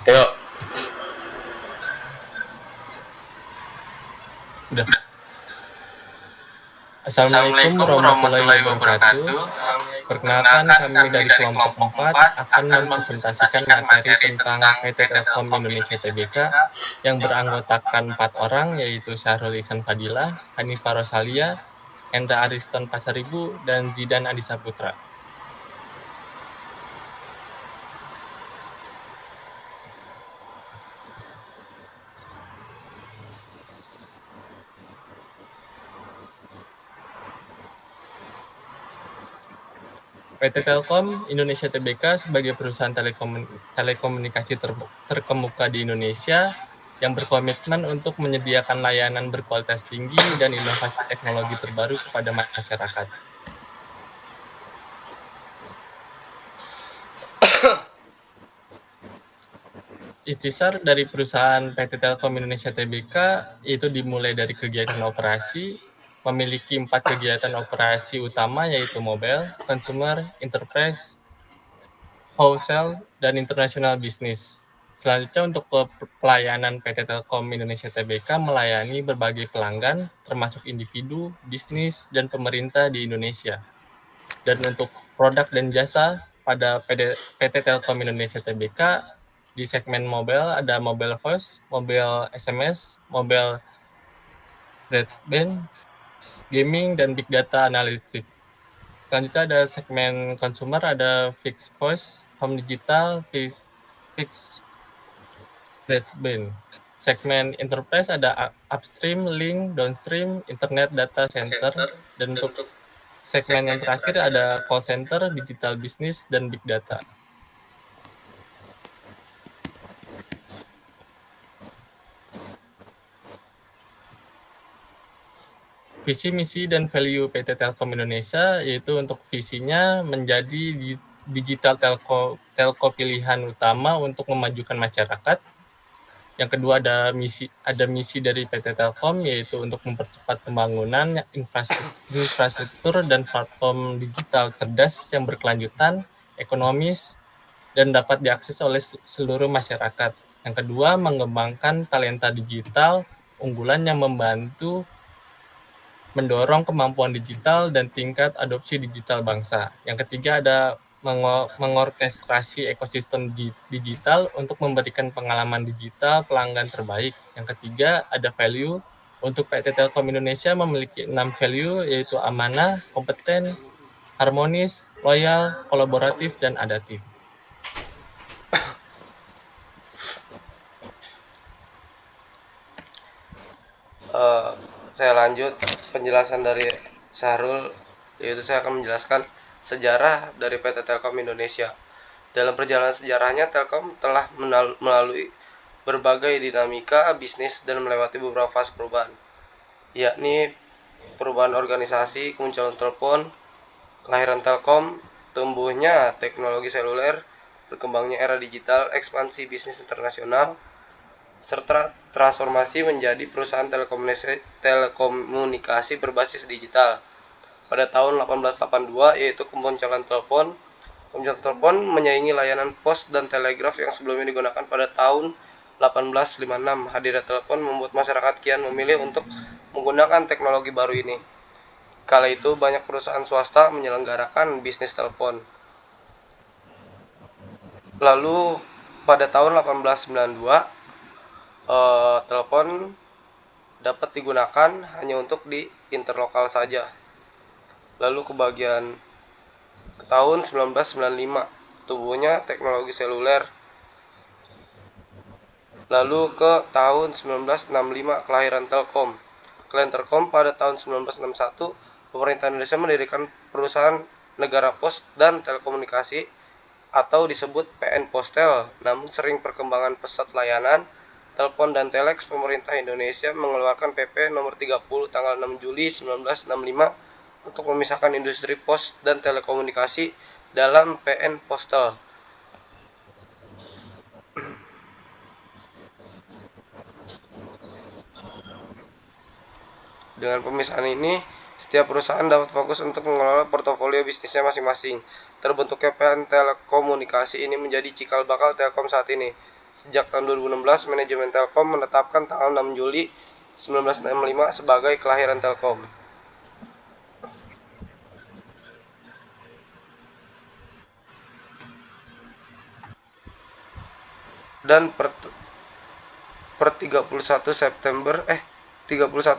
Yuk. Udah. Assalamualaikum Assalamualaikum warahmatullahi warahmatullahi wabarakatuh. wabarakatuh. Perkenalkan, Perkenalkan, kami kami dari dari kelompok kelompok 4 4 akan akan mempresentasikan mempresentasikan materi materi tentang tentang PT PT Telkom Telkom Indonesia Indonesia Tbk Tbk yang yang beranggotakan beranggotakan 4 orang, yaitu Syahrul Ihsan Fadilah, Hanifah Rosalia, Hendra Ariston Pasaribu, dan Zidan Adi Saputra. PT Telkom Indonesia Tbk sebagai perusahaan telekomunikasi terkemuka di Indonesia yang berkomitmen untuk menyediakan layanan berkualitas tinggi dan inovasi teknologi terbaru kepada masyarakat. Ikhtisar dari perusahaan PT Telkom Indonesia Tbk itu dimulai dari kegiatan operasi, memiliki 4 kegiatan operasi utama, yaitu mobile, consumer, enterprise, wholesale, dan international business. Selanjutnya untuk pelayanan PT Telkom Indonesia Tbk melayani berbagai pelanggan, termasuk individu, bisnis, dan pemerintah di Indonesia. Dan untuk produk dan jasa pada PT Telkom Indonesia Tbk, di segmen mobile ada mobile voice, mobile SMS, mobile broadband, gaming, dan big data analytics. Selanjutnya ada segmen consumer, ada fixed voice, home digital, fixed broadband. Segmen enterprise ada upstream, link, downstream, internet data center, dan untuk segmen yang terakhir ada call center, digital business, dan big data. Visi, misi, dan value PT Telkom Indonesia yaitu untuk visinya menjadi digital telco pilihan utama untuk memajukan masyarakat. Yang kedua ada misi dari PT Telkom, yaitu untuk mempercepat pembangunan infrastruktur dan platform digital cerdas yang berkelanjutan, ekonomis, dan dapat diakses oleh seluruh masyarakat. Yang kedua, mengembangkan talenta digital unggulan yang membantu mendorong kemampuan digital dan tingkat adopsi digital bangsa. Yang ketiga ada mengorkestrasi ekosistem digital untuk memberikan pengalaman digital pelanggan terbaik. Yang ketiga ada value. Untuk PT Telkom Indonesia memiliki 6 value, yaitu amanah, kompeten, harmonis, loyal, kolaboratif, dan adaptif. Eh, saya lanjut penjelasan dari Syahrul, yaitu saya akan menjelaskan sejarah dari PT Telkom Indonesia. Dalam perjalanan sejarahnya, Telkom telah melalui berbagai dinamika bisnis dan melewati beberapa fase perubahan, yakni perubahan organisasi, kemunculan telepon, kelahiran Telkom, tumbuhnya teknologi seluler, berkembangnya era digital, ekspansi bisnis internasional, serta transformasi menjadi perusahaan telekomunikasi berbasis digital. Pada tahun 1882, yaitu kemunculan telepon. Kemunculan telepon menyaingi layanan pos dan telegraf yang sebelumnya digunakan pada tahun 1856. Hadirnya telepon membuat masyarakat kian memilih untuk menggunakan teknologi baru ini. Kala itu banyak perusahaan swasta menyelenggarakan bisnis telepon. Lalu pada tahun 1892, telepon dapat digunakan hanya untuk di interlokal saja. Lalu ke tahun 1995, tumbuhnya teknologi seluler. Lalu ke tahun 1965, kelahiran Telkom. Kelahiran Telkom pada tahun 1961, pemerintah Indonesia mendirikan perusahaan negara pos dan telekomunikasi atau disebut PN Postel. Namun sering perkembangan pesat layanan telepon dan telex, pemerintah Indonesia mengeluarkan PP nomor 30 tanggal 6 Juli 1965 untuk memisahkan industri pos dan telekomunikasi dalam PN Postel. Dengan pemisahan ini, setiap perusahaan dapat fokus untuk mengelola portofolio bisnisnya masing-masing. Terbentuknya PN Telekomunikasi ini menjadi cikal bakal Telkom saat ini. Sejak tahun 2016, manajemen Telkom menetapkan tanggal 6 Juli 1965 sebagai kelahiran Telkom. Dan per 31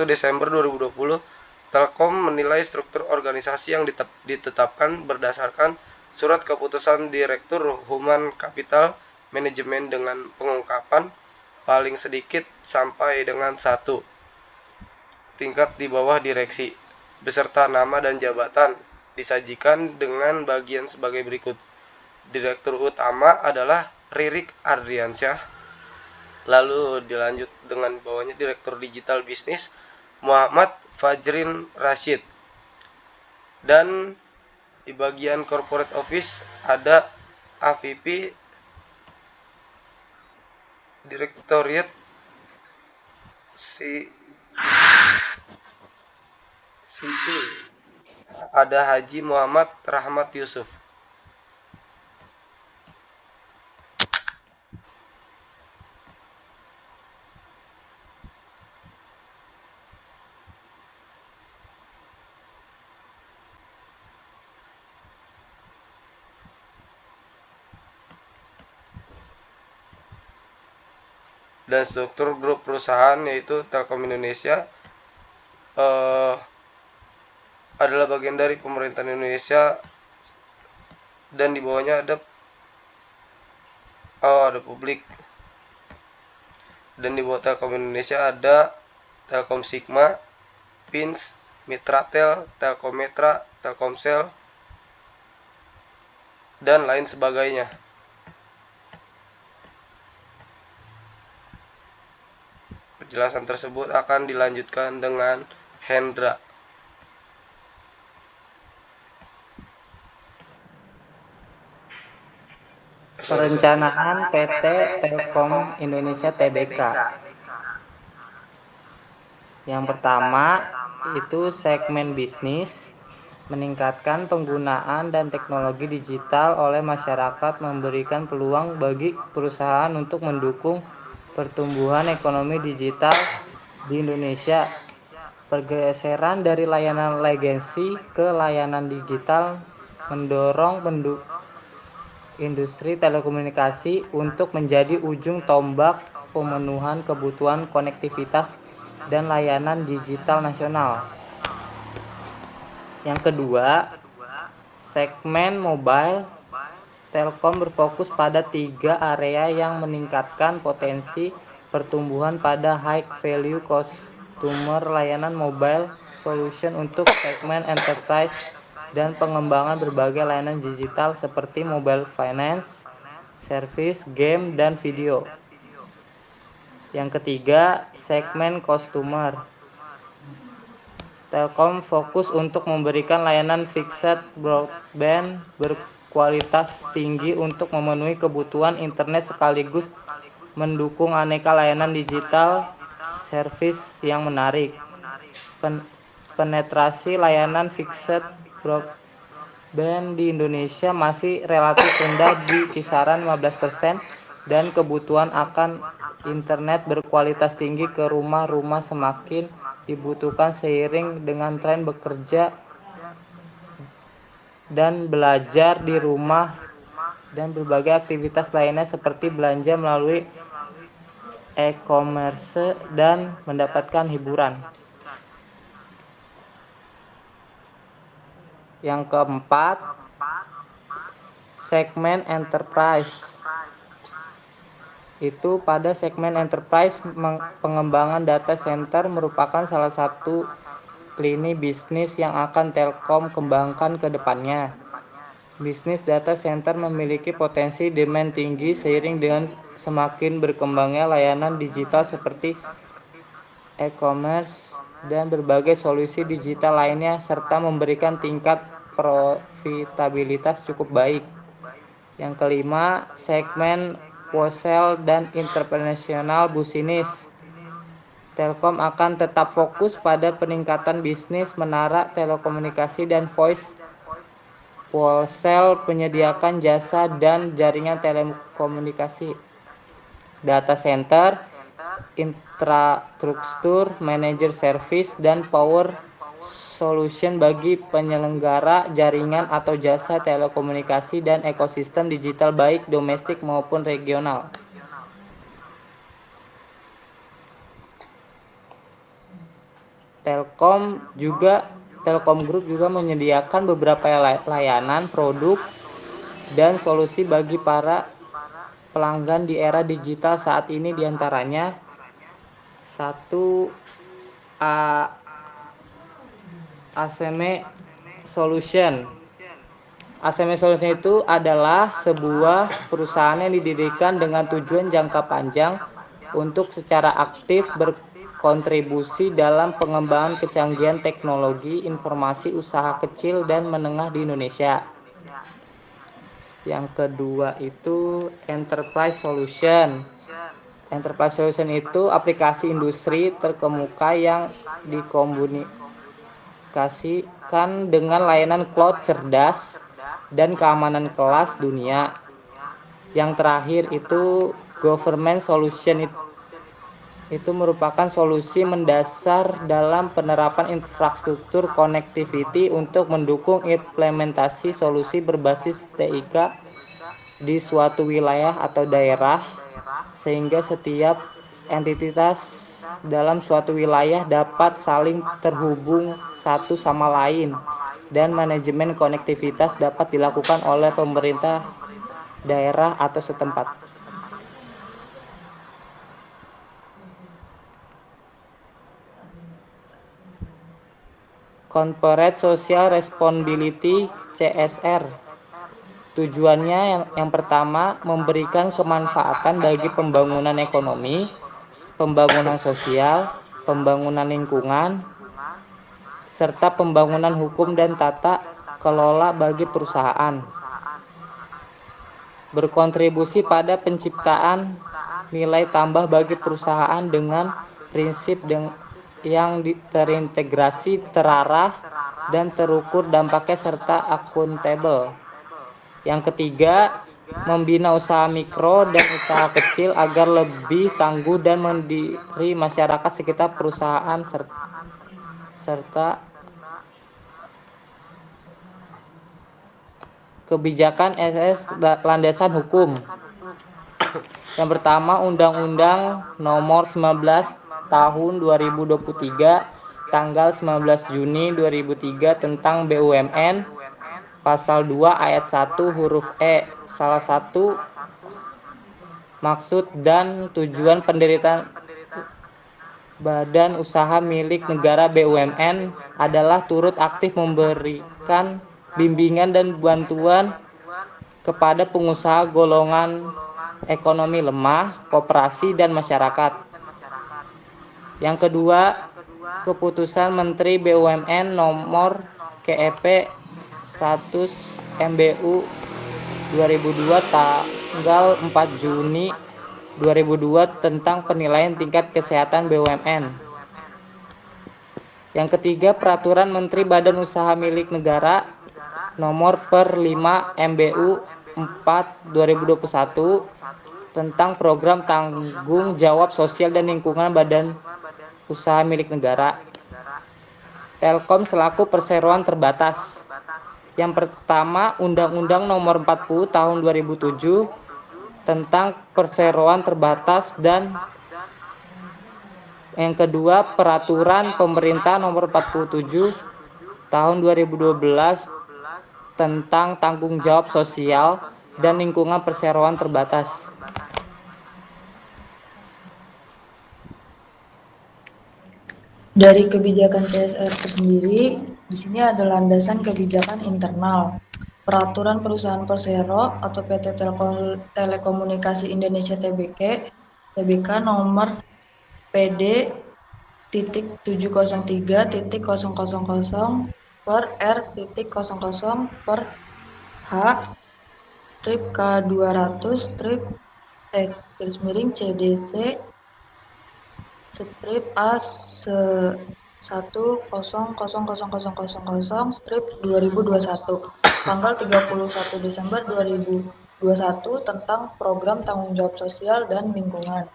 Desember 2020, Telkom menilai struktur organisasi yang ditetapkan berdasarkan surat keputusan Direktur Human Capital Management dengan pengungkapan paling sedikit sampai dengan 1 tingkat di bawah direksi, beserta nama dan jabatan disajikan dengan bagian sebagai berikut. Direktur utama adalah Ririk Ardiansyah, lalu dilanjut dengan bawahnya Direktur Digital Bisnis Muhammad Fajrin Rashid, dan di bagian Corporate Office ada AVP Direktoriat CE, ada Haji Muhammad Rahmat Yusuf. Dan struktur grup perusahaan yaitu Telkom Indonesia adalah bagian dari pemerintahan Indonesia, dan di bawahnya ada publik. Dan di bawah Telkom Indonesia ada Telkom Sigma, Pins, Mitratel, Telkometra, Telkomsel, dan lain sebagainya. Penjelasan tersebut akan dilanjutkan dengan Hendra. Perencanaan PT Telkom Indonesia Tbk. Yang pertama itu segmen bisnis, meningkatkan penggunaan dan teknologi digital oleh masyarakat, memberikan peluang bagi perusahaan untuk mendukung pertumbuhan ekonomi digital di Indonesia. Pergeseran dari layanan legacy ke layanan digital mendorong industri telekomunikasi untuk menjadi ujung tombak pemenuhan kebutuhan konektivitas dan layanan digital nasional. Yang kedua, segmen mobile. Telkom berfokus pada 3 area yang meningkatkan potensi pertumbuhan pada high value customer, layanan mobile solution untuk segmen enterprise, dan pengembangan berbagai layanan digital seperti mobile finance, service, game, dan video. Yang ketiga, segmen customer. Telkom fokus untuk memberikan layanan fixed broadband berkualitas tinggi untuk memenuhi kebutuhan internet sekaligus mendukung aneka layanan digital service yang menarik. Penetrasi layanan fixed broadband di Indonesia masih relatif rendah di kisaran 15%, dan kebutuhan akan internet berkualitas tinggi ke rumah-rumah semakin dibutuhkan seiring dengan tren bekerja dan belajar di rumah dan berbagai aktivitas lainnya seperti belanja melalui e-commerce dan mendapatkan hiburan. Yang keempat, segmen enterprise. Itu pada segmen enterprise, pengembangan data center merupakan salah satu lini bisnis yang akan Telkom kembangkan ke depannya. Bisnis data center memiliki potensi demand tinggi seiring dengan semakin berkembangnya layanan digital seperti e-commerce dan berbagai solusi digital lainnya, serta memberikan tingkat profitabilitas cukup baik. Yang kelima, segmen wholesale dan internasional bisnis. Telkom akan tetap fokus pada peningkatan bisnis menara telekomunikasi dan voice wholesale, penyediaan jasa dan jaringan telekomunikasi. data center, infrastruktur, manager service, dan power solution bagi penyelenggara jaringan atau jasa telekomunikasi dan ekosistem digital baik domestik maupun regional. Telkom Group juga menyediakan beberapa layanan, produk, dan solusi bagi para pelanggan di era digital saat ini, diantaranya 1. ASME Solution. ASME Solution itu adalah sebuah perusahaan yang didirikan dengan tujuan jangka panjang untuk secara aktif berkontribusi dalam pengembangan kecanggihan teknologi informasi usaha kecil dan menengah di Indonesia. Yang kedua itu Enterprise Solution. Enterprise Solution itu aplikasi industri terkemuka yang dikomunikasikan dengan layanan cloud cerdas dan keamanan kelas dunia. Yang terakhir itu Government Solution, itu merupakan solusi mendasar dalam penerapan infrastruktur connectivity untuk mendukung implementasi solusi berbasis TIK di suatu wilayah atau daerah, sehingga setiap entitas dalam suatu wilayah dapat saling terhubung satu sama lain, dan manajemen konektivitas dapat dilakukan oleh pemerintah daerah atau setempat. Corporate Social Responsibility (CSR). Tujuannya yang pertama, memberikan kemanfaatan bagi pembangunan ekonomi, pembangunan sosial, pembangunan lingkungan, serta pembangunan hukum dan tata kelola bagi perusahaan. Berkontribusi pada penciptaan nilai tambah bagi perusahaan dengan prinsip yang terintegrasi, terarah, dan terukur dampaknya serta akuntabel. Yang ketiga, membina usaha mikro dan usaha kecil agar lebih tangguh dan mandiri masyarakat sekitar perusahaan serta kebijakan landasan hukum. Yang pertama, Undang-Undang Nomor 19 Tahun 2023 tanggal 19 Juni 2003 tentang BUMN, Pasal 2 Ayat 1 huruf E. Salah satu maksud dan tujuan pendirian badan usaha milik negara BUMN adalah turut aktif memberikan bimbingan dan bantuan kepada pengusaha golongan ekonomi lemah, koperasi, dan masyarakat. Yang kedua, Keputusan Menteri BUMN Nomor KEP 100 MBU 2002 tanggal 4 Juni 2002 tentang penilaian tingkat kesehatan BUMN. Yang ketiga, Peraturan Menteri Badan Usaha Milik Negara Nomor per 5 MBU 4 2021 tentang program tanggung jawab sosial dan lingkungan Badan Usaha Milik Negara. Telkom selaku perseroan terbatas. Yang pertama, Undang-Undang Nomor 40 Tahun 2007 tentang perseroan terbatas, dan yang kedua, Peraturan Pemerintah Nomor 47 Tahun 2012 tentang tanggung jawab sosial dan lingkungan perseroan terbatas. Dari kebijakan CSR itu sendiri, di sini ada landasan kebijakan internal. Peraturan Perusahaan Persero atau PT Telekomunikasi Indonesia Tbk nomor PD titik 703 titik 000 per R titik 00 per H strip K200 strip garis miring CDC strip A 1000000 strip 2021 tanggal 31 Desember 2021 21 tentang program tanggung jawab sosial dan lingkungan.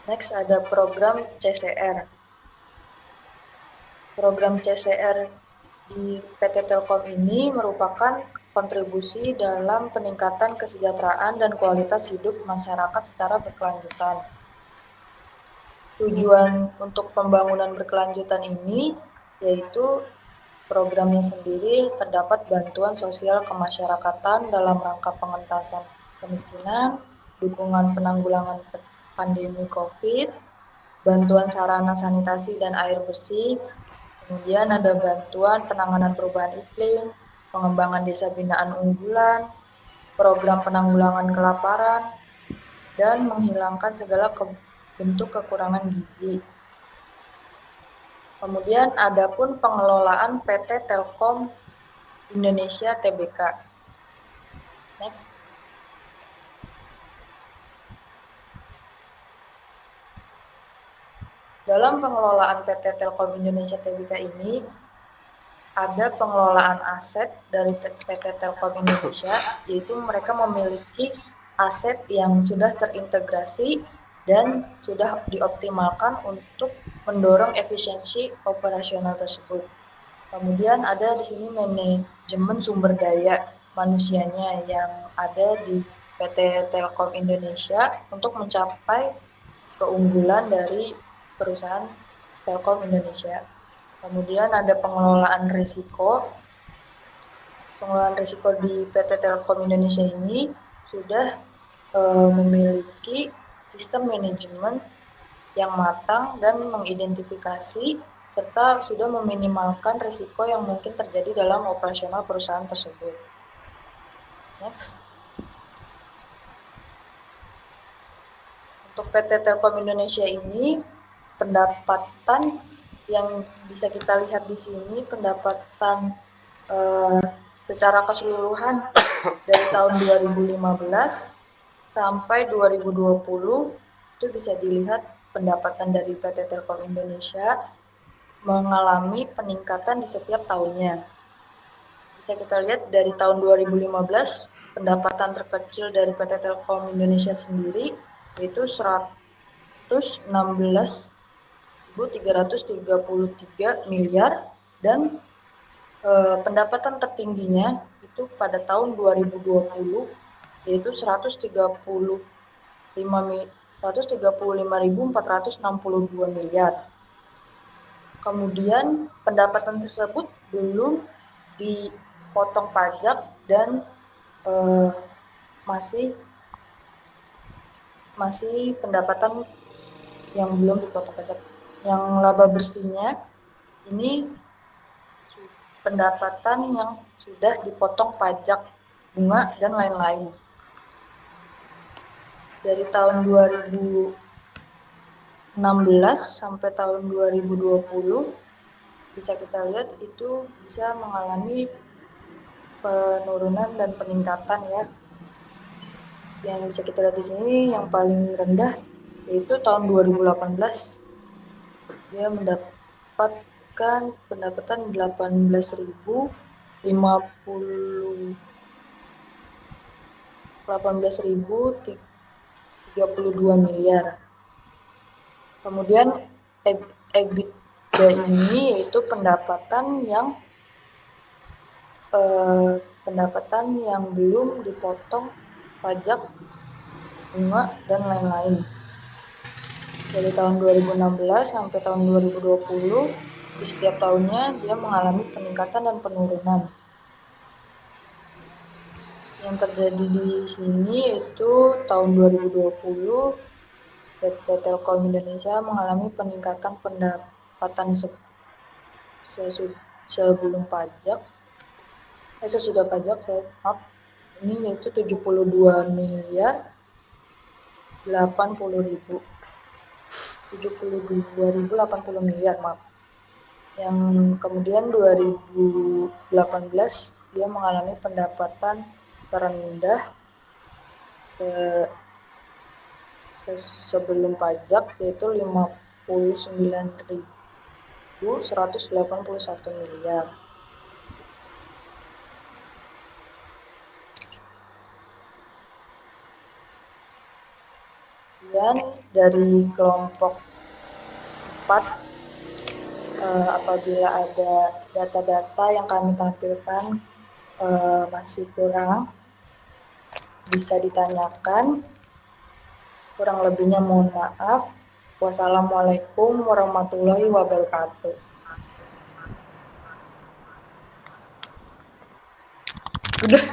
Next ada program CSR. Program CSR di PT Telkom ini merupakan kontribusi dalam peningkatan kesejahteraan dan kualitas hidup masyarakat secara berkelanjutan. Tujuan untuk pembangunan berkelanjutan ini yaitu programnya sendiri terdapat bantuan sosial kemasyarakatan dalam rangka pengentasan kemiskinan, dukungan penanggulangan pandemi COVID, bantuan sarana sanitasi dan air bersih, kemudian ada bantuan penanganan perubahan iklim, pengembangan desa binaan unggulan, program penanggulangan kelaparan, dan menghilangkan segala bentuk kekurangan gizi. Kemudian ada pun pengelolaan PT Telkom Indonesia Tbk. Next. Dalam pengelolaan PT Telkom Indonesia Tbk ini ada pengelolaan aset dari PT Telkom Indonesia, yaitu mereka memiliki aset yang sudah terintegrasi dan sudah dioptimalkan untuk mendorong efisiensi operasional tersebut. Kemudian ada di sini manajemen sumber daya manusianya yang ada di PT Telkom Indonesia untuk mencapai keunggulan dari perusahaan Telkom Indonesia. Kemudian ada pengelolaan risiko. Pengelolaan risiko di PT Telkom Indonesia ini sudah memiliki sistem manajemen yang matang dan mengidentifikasi serta sudah meminimalkan risiko yang mungkin terjadi dalam operasional perusahaan tersebut. Next. Untuk PT Telkom Indonesia ini, pendapatan yang bisa kita lihat di sini, pendapatan secara keseluruhan dari tahun 2015 sampai 2020 itu bisa dilihat pendapatan dari PT Telkom Indonesia mengalami peningkatan di setiap tahunnya. Bisa kita lihat dari tahun 2015 pendapatan terkecil dari PT Telkom Indonesia sendiri yaitu 116.333 miliar dan pendapatan tertingginya itu pada tahun 2020 yaitu 135.462 miliar. Kemudian pendapatan tersebut belum dipotong pajak dan masih pendapatan yang belum dipotong pajak. Yang laba bersihnya ini pendapatan yang sudah dipotong pajak, bunga, dan lain-lain. Dari tahun 2016 sampai tahun 2020 bisa kita lihat itu bisa mengalami penurunan dan peningkatan ya. Yang bisa kita lihat di sini yang paling rendah yaitu tahun 2018 dia mendapatkan pendapatan 18.032 miliar. Kemudian EBITDA ini yaitu pendapatan yang belum dipotong pajak, bunga, dan lain-lain. Dari tahun 2016 sampai tahun 2020, di setiap tahunnya dia mengalami peningkatan dan penurunan. Yang terjadi di sini yaitu tahun 2020, PT Telkom Indonesia mengalami peningkatan pendapatan sebelum pajak, sesudah pajak, ini yaitu 72 miliar 80 miliar, Yang kemudian 2018 dia mengalami pendapatan terendah sebelum pajak yaitu 59.181 miliar. Kemudian dari kelompok 4, apabila ada data-data yang kami tampilkan masih kurang, bisa ditanyakan. Kurang lebihnya mohon maaf. Wassalamualaikum warahmatullahi wabarakatuh. Udah.